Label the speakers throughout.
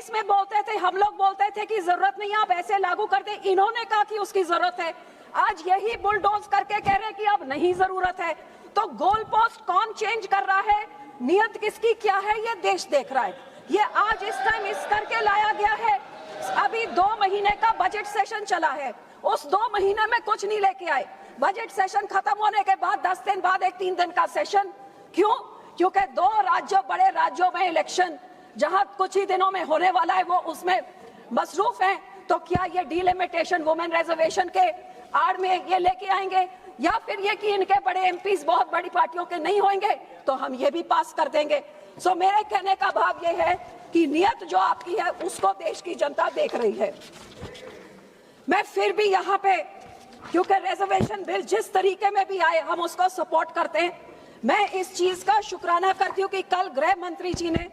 Speaker 1: 2023 में बोलते थे, हम लोग बोलते थे कि जरूरत नहीं, आप ऐसे लागू कर दे। इन्होंने कहा कि उसकी जरूरत है, आज यही बुलडोज करके कह रहे हैं कि अब नहीं जरूरत है। तो गोल पोस्ट कौन चेंज कर रहा है, नियत किसकी क्या है, ये देश देख रहा है। ये आज इस टाइम इस करके लाया गया है। अभी 2 महीने का बजट सेशन चला है, उस 2 महीने में कुछ नहीं लेके आए। बजट सेशन खत्म होने के बाद 10 दिन बाद एक 3 दिन का सेशन, क्यों? क्योंकि 2 राज्यों, बड़े राज्यों में इलेक्शन जहां कुछ ही दिनों में होने वाला है, वो उसमें मसरूफ हैं। तो क्या ये डिलिमिटेशन वुमेन रिजर्वेशन के आड़ में ये लेके आएंगे, या फिर ये कि इनके बड़े एमपीज बहुत बड़ी पार्टियों के नहीं होंगे तो हम ये भी पास कर देंगे। सो मेरे कहने का भाव ये है कि नियत जो आपकी है उसको देश की जनता देख रही है। मैं फिर भी यहाँ पे, क्योंकि रिजर्वेशन बिल जिस तरीके में भी आए हम उसको सपोर्ट करते हैं। मैं इस चीज का शुक्राना करती हूँ कि कल गृह मंत्री जी ने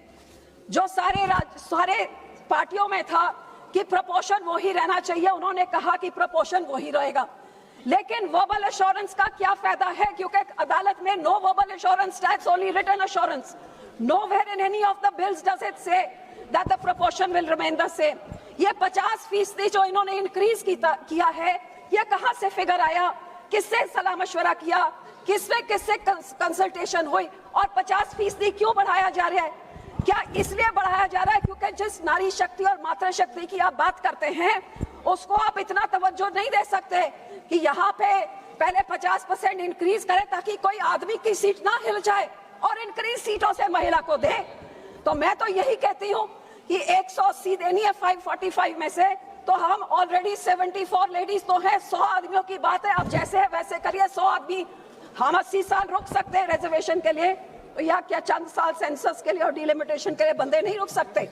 Speaker 1: जो सारे पार्टियों में था कि प्रपोर्शन वही रहना चाहिए, उन्होंने कहा कि प्रपोर्शन वही रहेगा। लेकिन वर्बल एश्योरेंस का क्या फायदा है, क्योंकि अदालत में no verbal assurance, that's only written assurance. Nowhere in any of the bills does it say that the proportion will remain the same. ये 50% जो इन्होंने इंक्रीज किया है, ये कहाँ से फिगर आया, किससे सलाह मशवरा किया, किससे कंसल्टेशन हुई, और 50% क्यों बढ़ाया जा रहा है? क्या इसलिए बढ़ाया जा रहा है क्योंकि जिस नारी शक्ति और मातृ शक्ति की आप बात करते हैं उसको आप इतना तवज्जो नहीं दे सकते कि यहाँ पे पहले 50% इंक्रीज करें ताकि कोई आदमी की सीट ना हिल जाए और इंक्रीज सीटों से महिला को दे। तो मैं तो यही कहती हूँ कि 180 देनी है 545 में से, तो हम ऑलरेडी 74 लेडीज तो है, 100 आदमियों की बात है, अब जैसे है वैसे करिए। 100 आदमी, हम 80 साल रुक सकते हैं रिजर्वेशन के लिए, तो या क्या चंद साल सेंसस के लिए और डिलिमिटेशन के लिए बंदे नहीं रुक सकते?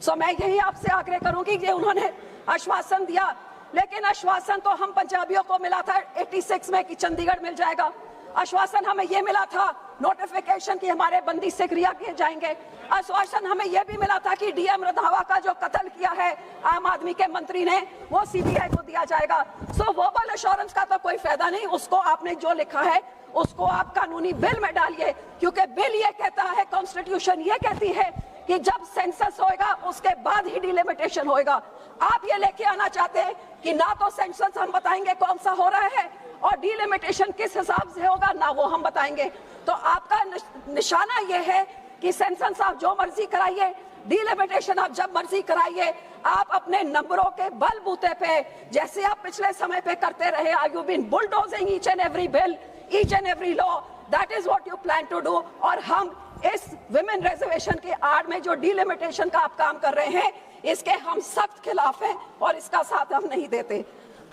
Speaker 1: सो मैं यही आपसे आग्रह करूंगी कि उन्होंने आश्वासन दिया, लेकिन आश्वासन तो हम पंजाबियों को मिला था 86 में कि चंडीगढ़ मिल जाएगा। आश्वासन हमें ये मिला था नोटिफिकेशन कि हमारे बंदी से क्रिया किए जाएंगे। आश्वासन हमें यह भी मिला था कि डीएम रंधावा का जो कत्ल किया है आम आदमी के मंत्री ने, वो सीबीआई को दिया जाएगा। सो वर्बल एश्योरेंस का तो कोई फायदा नहीं, उसको आपने जो लिखा है उसको आप कानूनी बिल में डालिए, क्योंकि बिल ये कहता है, कॉन्स्टिट्यूशन ये कहती है कि जब सेंसस होएगा उसके बाद ही डिलिमिटेशन होएगा। आप ये लेके आना चाहते हैं कि ना तो सेंसस हम बताएंगे कौन सा हो रहा है और डिलिमिटेशन किस हिसाब से होगा, ना वो हम बताएंगे। तो आपका निशाना ये है कि सेंसस आप जो मर्जी कराइए, डिलिमिटेशन आप जब मर्जी कराइए, आप अपने नंबरों के बलबूते पे जैसे आप पिछले समय पे करते रहे, are you been bulldozing each and every bill, each and every law, that is what you plan to do. और हम इस विमेन रिजर्वेशन के आड़ में जो डिलिमिटेशन का आप काम कर रहे हैं, इसके हम सख्त खिलाफ हैं और इसका साथ हम नहीं देते।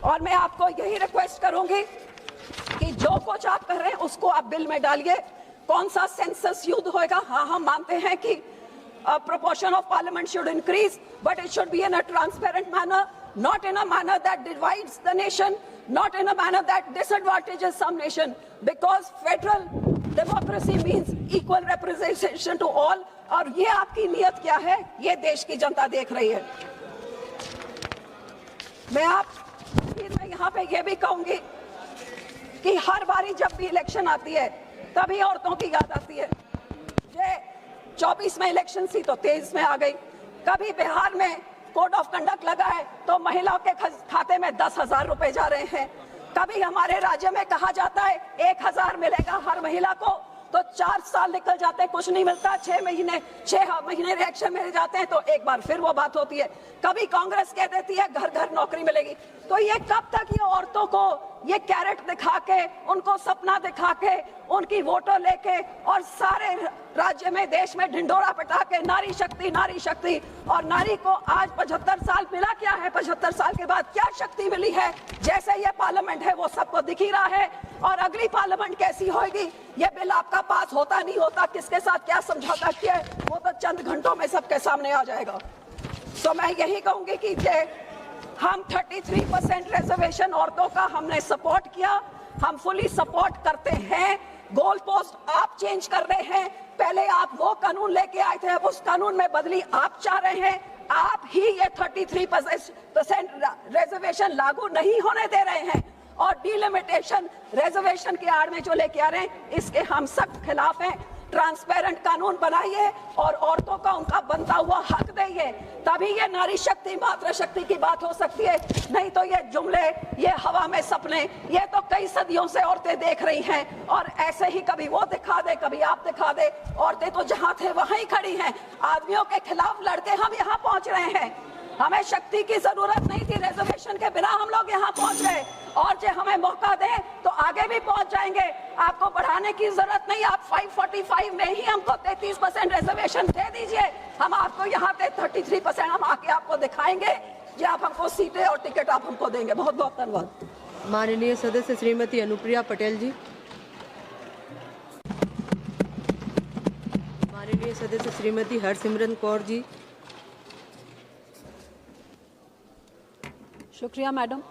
Speaker 1: और मैं आपको यही रिक्वेस्ट करूंगी कि जो कुछ आप कर रहे हैं उसको आप बिल में डालिए। कौन सा सेंसस युद्ध होएगा? हाँ, हम मानते हैं कि proportion of parliament should increase, but it should be in a transparent manner, not in a manner that divides the nation, not in a manner that disadvantages some nation, because federal democracy means equal representation to all। और ये आपकी नियत क्या है, ये देश की जनता देख रही है। मैं यहाँ पे ये भी कहूंगी कि हर बारी जब भी इलेक्शन आती है तभी औरतों की याद आती है। ये 24 में इलेक्शन थी तो 23 में आ गई। कभी बिहार में कोड ऑफ कंडक्ट लगा है तो महिलाओं के खाते में 10,000 रुपए जा रहे हैं। कभी हमारे राज्य में कहा जाता है 1,000 मिलेगा हर महिला को, तो 4 साल निकल जाते हैं, कुछ नहीं मिलता। 6 महीने रिएक्शन में जाते हैं तो एक बार फिर वो बात होती है। कभी कांग्रेस कह देती है घर घर नौकरी मिलेगी। तो ये कब तक ये औरतों को ये कैरेट दिखा के, उनको सपना दिखा के, उनकी वोटों लेके और सारे राज्य में देश में ढिंडोरा पिटा के नारी शक्ति, और नारी को आज 75 साल मिला क्या है? 75 साल के बाद क्या शक्ति मिली है? जैसे ये पार्लियामेंट है वो सबको दिख ही रहा है। और अगली पार्लियामेंट कैसी होगी, ये बिल आपका पास होता नहीं होता, किसके साथ क्या समझौता किया है, वो तो चंद घंटों में सबके सामने आ जाएगा। तो मैं यही कहूंगी कि हम 33% रिजर्वेशन औरतों का हमने सपोर्ट किया, हम फुली सपोर्ट करते हैं। गोल पोस्ट आप चेंज कर रहे हैं, पहले आप वो कानून लेके आए थे, अब उस कानून में बदली आप चाह रहे हैं। आप ही ये 33% रिजर्वेशन लागू नहीं होने दे रहे हैं, और डिलिमिटेशन रिजर्वेशन के आड़ में जो लेके आ रहे हैं इसके हम सख्त खिलाफ हैं। ट्रांसपेरेंट कानून बनाइए और औरतों का उनका बनता हुआ हक दे रही है, तभी ये नारी शक्ति मातृशक्ति की बात हो सकती है। नहीं तो ये जुमले, ये हवा में सपने, ये तो कई सदियों से औरतें देख रही हैं और ऐसे ही कभी वो दिखा दे, कभी आप दिखा दे। औरतें तो जहां थे वहां ही खड़ी हैं। आदमियों के खिलाफ लड़के हम यहाँ पहुंच रहे हैं। हमें शक्ति की जरूरत नहीं थी, रिजर्वेशन के बिना हम लोग यहाँ पहुंच गए। और जो हमें मौका दें तो आगे भी पहुंच जाएंगे। आपको बढ़ाने की जरूरत नहीं, आप 545 में ही हमको 33% रिजर्वेशन दे दीजिए। हम आपको यहाँ पे 33% हम आके आपको दिखाएंगे जो आप हमको सीटें और टिकट आप हमको देंगे। बहुत बहुत धन्यवाद।
Speaker 2: माननीय सदस्य श्रीमती अनुप्रिया पटेल जी। माननीय सदस्य श्रीमती हरसिमरत कौर जी।
Speaker 1: शुक्रिया मैडम।